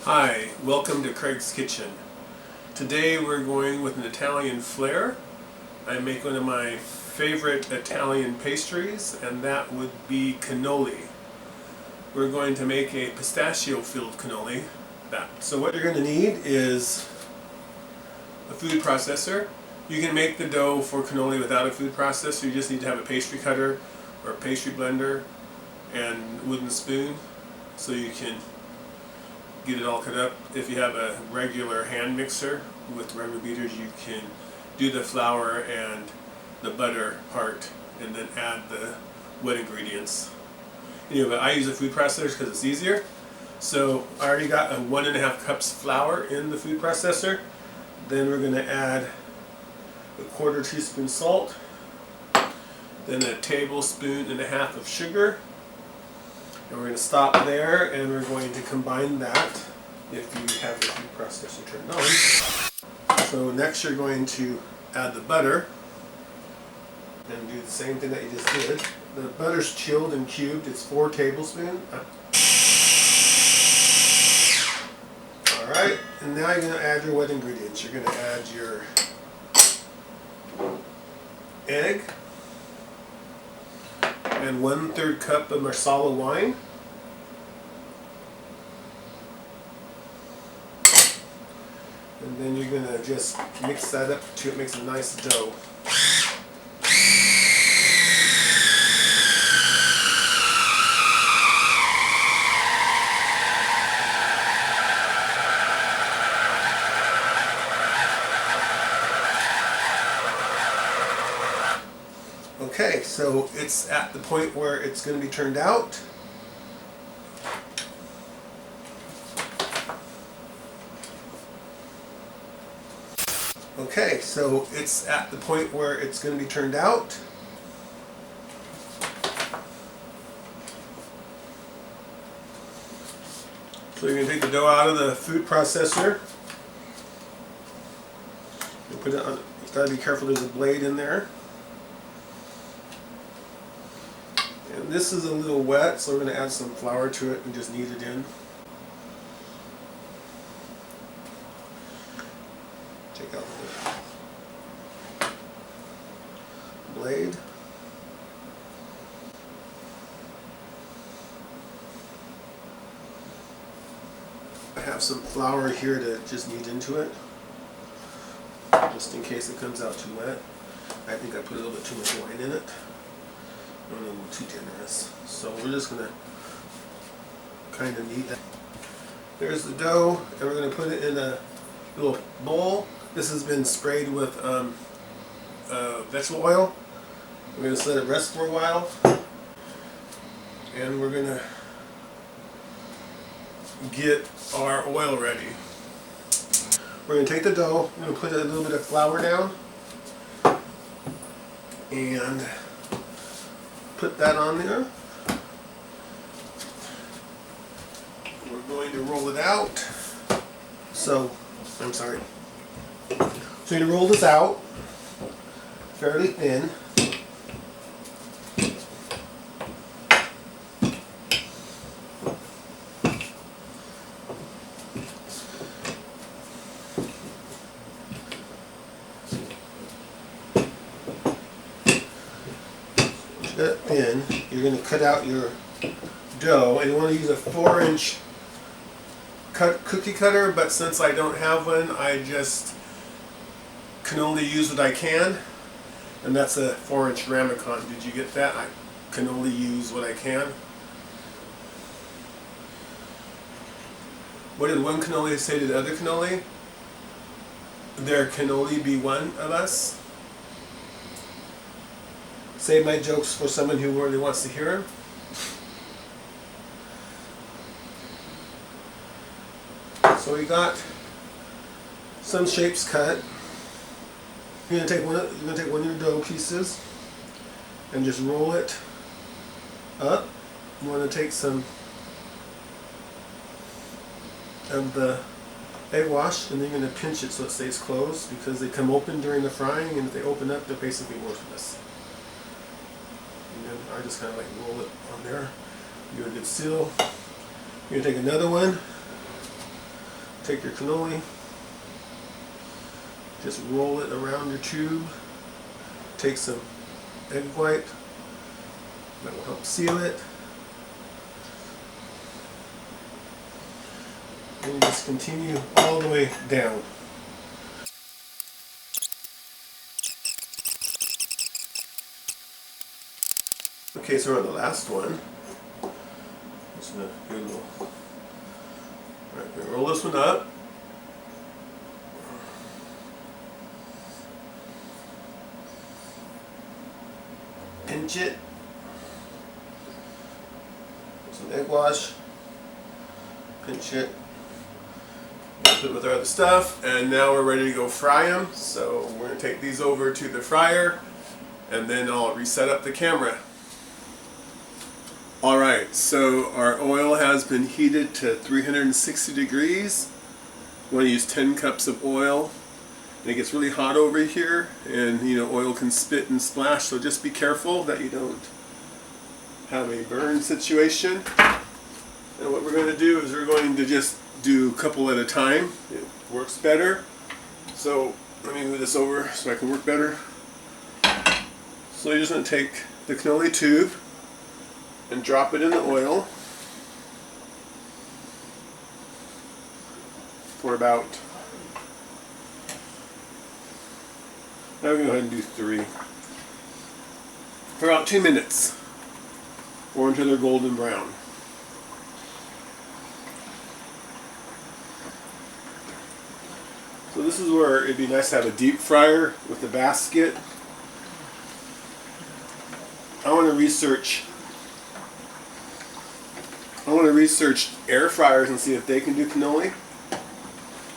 Hi, welcome to Craig's Kitchen. Today we're going with an Italian flair. I make one of my favorite Italian pastries, and that would be cannoli. We're going to make a pistachio filled cannoli. So what you're going to need is a food processor. You can make the dough for cannoli without a food processor. You just need to have a pastry cutter or a pastry blender and wooden spoon so you can get it all cut up. If you have a regular hand mixer with regular beaters, you can do the flour and the butter part and then add the wet ingredients. Anyway, but I use a food processor because it's easier. So I already got 1.5 cups flour in the food processor. Then we're going to add a 1/4 teaspoon salt, then 1.5 tablespoons of sugar. And we're going to stop there, and we're going to combine that if you have your food processor turned on. So next you're going to add the butter and do the same thing that you just did. The butter's chilled and cubed. It's 4 tablespoons. Alright, and now you're going to add your wet ingredients. You're going to add your egg and 1/3 cup of Marsala wine. And then you're going to just mix that up until it makes a nice dough. Okay, so it's at the point where it's going to be turned out. Okay, so it's at the point where it's going to be turned out. So you're going to take the dough out of the food processor and put it on. You've got to be careful, there's a blade in there. And this is a little wet, so we're going to add some flour to it and just knead it in. Take out the blade. I have some flour here to just knead into it, just in case it comes out too wet. I think I put a little bit too much wine in it. I'm a little too generous. So we're just going to kind of knead that. There's the dough, and we're going to put it in a little bowl. This has been sprayed with vegetable oil. We're going to let it rest for a while, and we're going to get our oil ready. We're going to take the dough, we're going to put a little bit of flour down, and put that on there. We're going to roll it out. So you're going to roll this out fairly thin. Thin. You're going to cut out your dough, and you want to use a 4-inch cookie cutter, but since I don't have one, I just can only use what I can, and that's a 4-inch Ramicon. Did you get that? I can only use what I can. What did one cannoli say to the other cannoli? There can only be one of us. Save my jokes for someone who really wants to hear them. So we got some shapes cut. You're going to take one of your dough pieces and just roll it up. You want to take some of the egg wash, and then you're going to pinch it so it stays closed, because they come open during the frying, and if they open up, they're basically worthless. And I just kind of like roll it on there. Give it a good seal. You're going to take another one, take your cannoli, just roll it around your tube, take some egg white, that will help seal it, and you just continue all the way down. Okay, so we're on the last one. Just gonna do a little. Alright, we're gonna roll this one up. Pinch it. Some egg wash. Pinch it. Put it with our other stuff, and now we're ready to go fry them. So we're gonna take these over to the fryer, and then I'll reset up the camera. Alright, so our oil has been heated to 360 degrees. We want to use 10 cups of oil. And it gets really hot over here, and oil can spit and splash, so just be careful that you don't have a burn situation. And what we're going to do is we're going to just do a couple at a time. It works better. So let me move this over so I can work better. So you're just going to take the cannoli tube and drop it in the oil for about, I'm going to go ahead and do 3, for about 2 minutes, or until they're golden brown. So this is where it'd be nice to have a deep fryer with a basket. I want to research air fryers and see if they can do cannoli.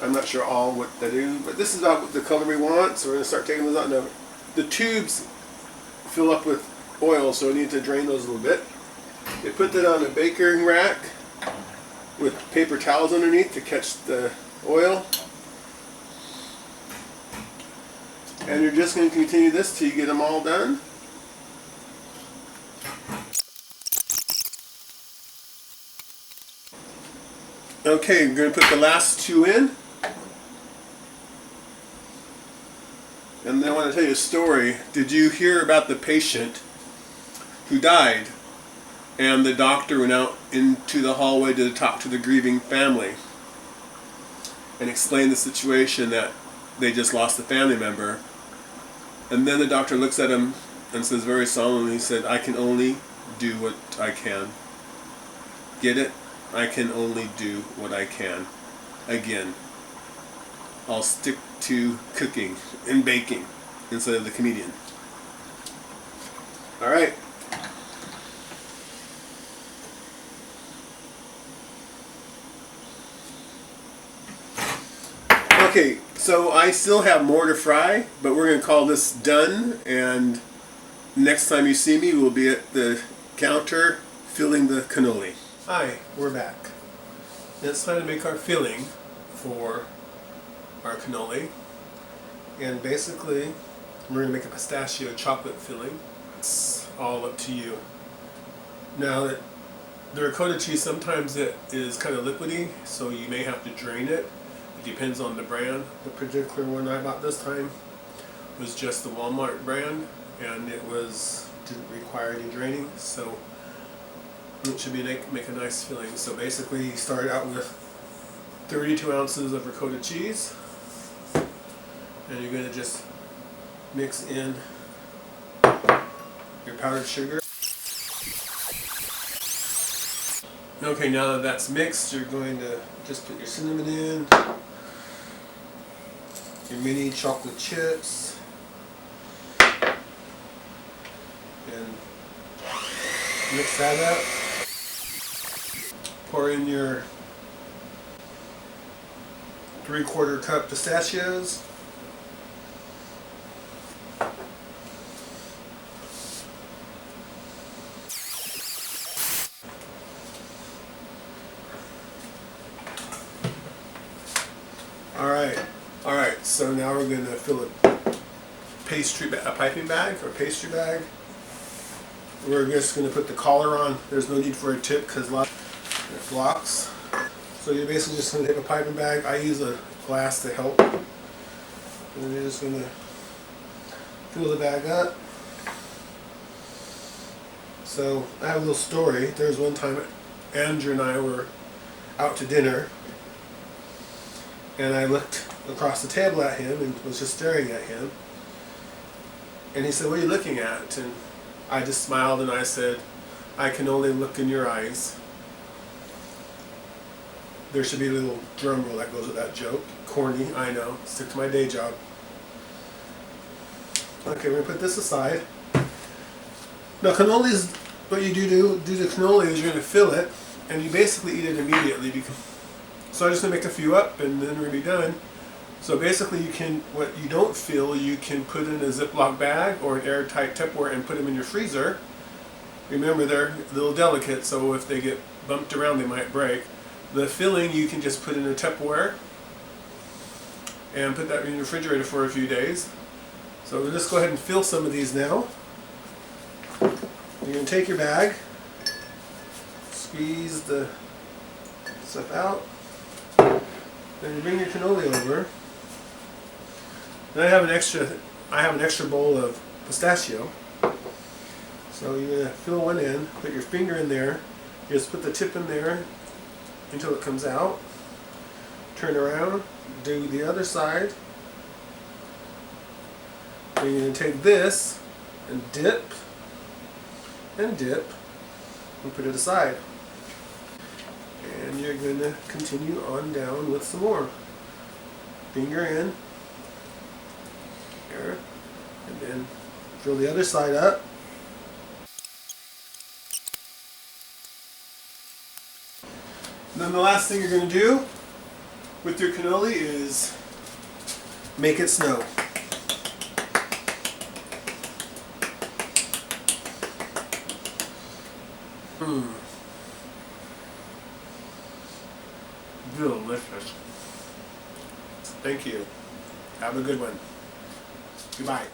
I'm not sure all what they do, but this is about the color we want, so we're going to start taking those out. Now, the tubes fill up with oil, so we need to drain those a little bit. You put that on a baking rack with paper towels underneath to catch the oil. And you're just going to continue this till you get them all done. Okay, I'm going to put the last 2 in. And then I want to tell you a story. Did you hear about the patient who died and the doctor went out into the hallway to talk to the grieving family and explain the situation, that they just lost a family member? And then the doctor looks at him and says very solemnly, he said, "I can only do what I can." Get it? I can only do what I can. Again, I'll stick to cooking and baking instead of the comedian. Alright. Okay, so I still have more to fry, but we're going to call this done, and next time you see me, we'll be at the counter filling the cannoli. Hi, we're back. It's time to make our filling for our cannoli, and basically we're going to make a pistachio chocolate filling. It's all up to you. Now, the ricotta cheese, sometimes it is kind of liquidy, so you may have to drain it. It depends on the brand. The particular one I bought this time was just the Walmart brand, and it didn't require any draining, so it should make a nice filling. So basically you start out with 32 ounces of ricotta cheese, and you're going to just mix in your powdered sugar. Okay, now that that's mixed, you're going to just put your cinnamon in, your mini chocolate chips, and mix that up. Pour in your 3/4 cup pistachios. Alright, so now we're going to fill a piping bag or pastry bag. We're just going to put the collar on. There's no need for a tip because a lot of it blocks. So you're basically just going to take a piping bag. I use a glass to help. And you're just going to fill the bag up. So I have a little story. There was one time Andrew and I were out to dinner, and I looked across the table at him and was just staring at him. And he said, "What are you looking at?" And I just smiled and I said, "I can only look in your eyes." There should be a little drum roll that goes with that joke. Corny, I know. Stick to my day job. Okay, we're going to put this aside. Now cannolis, what you do the cannoli is you're going to fill it, and you basically eat it immediately. So I'm just going to make a few up, and then we're going to be done. So basically what you don't fill, you can put in a Ziploc bag or an airtight Tupperware and put them in your freezer. Remember, they're a little delicate, so if they get bumped around, they might break. The filling you can just put in a Tupperware and put that in the refrigerator for a few days. So we'll just go ahead and fill some of these now. You're going to take your bag, squeeze the stuff out, then you bring your cannoli over. Then I have an extra bowl of pistachio. So you're going to fill one in, put your finger in there, you just put the tip in there until it comes out. Turn around, do the other side. Then you're going to take this and dip, and put it aside. And you're going to continue on down with some more. Finger in, here, and then fill the other side up. And then the last thing you're going to do with your cannoli is make it snow. Delicious. Thank you. Have a good one. Goodbye.